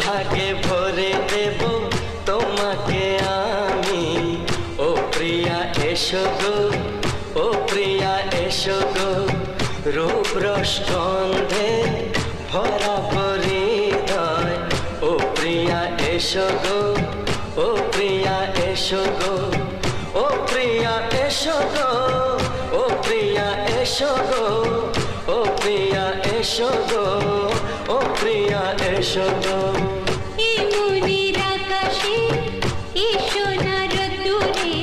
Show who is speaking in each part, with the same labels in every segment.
Speaker 1: সোহাগে ভরে দেব তোমাকে আমি। ও প্রিয়া এসো গো, ও প্রিয়া এসো গো, রূপ রস গন্ধে ভরা হৃদয়। ও প্রিয়া এসো গো, ও প্রিয়া এসো গো, ও প্রিয়া এসো গো, ও প্রিয়া এসো গো, ও প্রিয়া এসো গো, ও প্রিয়া এসো গো।
Speaker 2: এই মনের আকাশে এসো না রোদ্দুরে,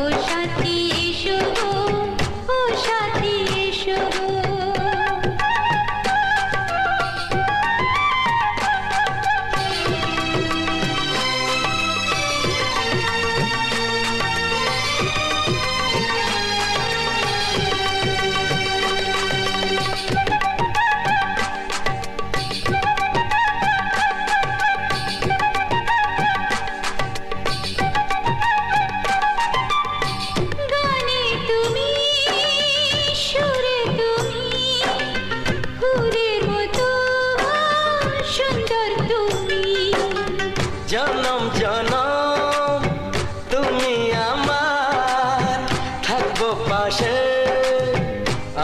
Speaker 2: ও সাথী এসো গো, ও সাথী এসো গো।
Speaker 1: জনম জনম তুমি আমার, থাকবো পাশে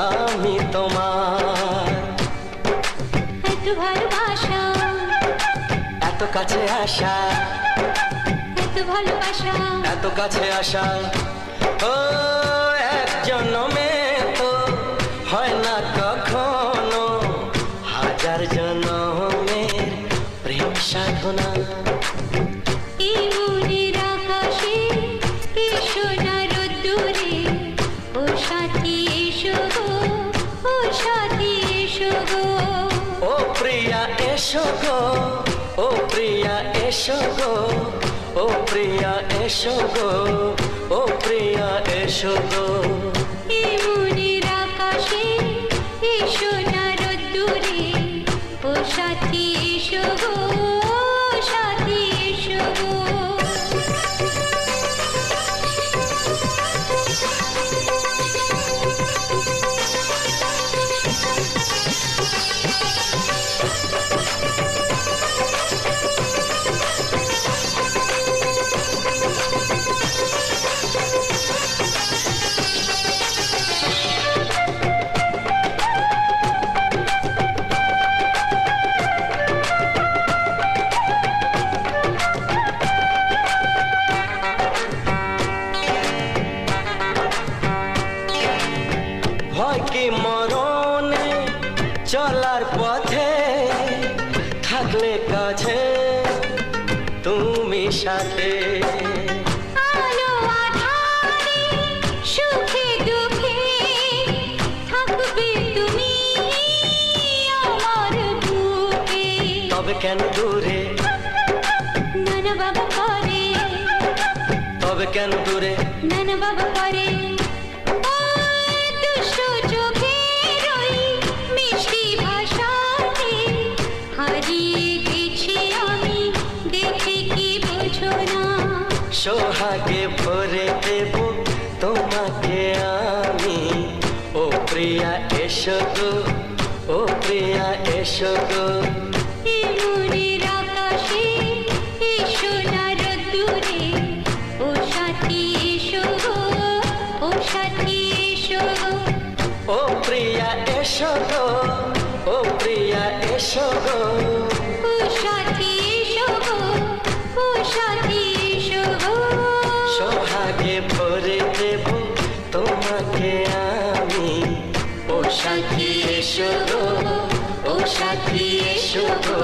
Speaker 1: আমি তোমার।
Speaker 2: এত ভালোবাসা,
Speaker 1: এত কাছে আসা,
Speaker 2: এত ভালোবাসা,
Speaker 1: এত কাছে আসা, ও এক জন্মে তো হয় না কখনো, হাজার জন্মের প্রেম সাধনা।
Speaker 2: এই মনের আকাশে এসো না রোদ্দুরে, ও সাথী এসো গো, ও সাথী এসো গো।
Speaker 1: ও প্রিয়া এসো গো, ও প্রিয়া এসো গো, ও প্রিয়া এসো গো, ও প্রিয়া এসো গো।
Speaker 2: এই মনের আকাশে এসো না রোদ্দুরে, ও সাথী এসো গো, ও সাথী এসো গো।
Speaker 1: ভয় কি মরণে চলার পথে, থাকলে কাছে তুমি সাথে।
Speaker 2: আলো আঁধারে সুখে দুঃখে থাকবে তুমি আমার বুকে।
Speaker 1: তবে কেন দূরে,
Speaker 2: নানা বাবা করে,
Speaker 1: তবে কেন দূরে,
Speaker 2: নানা বাবা করে। দুষ্টু চোখের ওই মিষ্টি ভাষাতে হারিয়ে গেছি আমি, দেখে কি বোঝো না।
Speaker 1: সোহাগে ভরে দেব তোমাকে আমি। ও প্রিয়া এসো গো, ও প্রিয়া এসো গো।
Speaker 2: এই মনের আকাশে এসো না রোদ্দুরে, ও সাথী এসো গো, ও সাথী এসো গো।
Speaker 1: ও প্রিয়া এসো গো, ও প্রিয়া এসো গো,
Speaker 2: ও সাথী এসো গো, ও সাথী এসো গো।
Speaker 1: সোহাগে ভরে দেব তোমাকে আমি। ও সাথী এসো গো, ও সাথী এসো গো।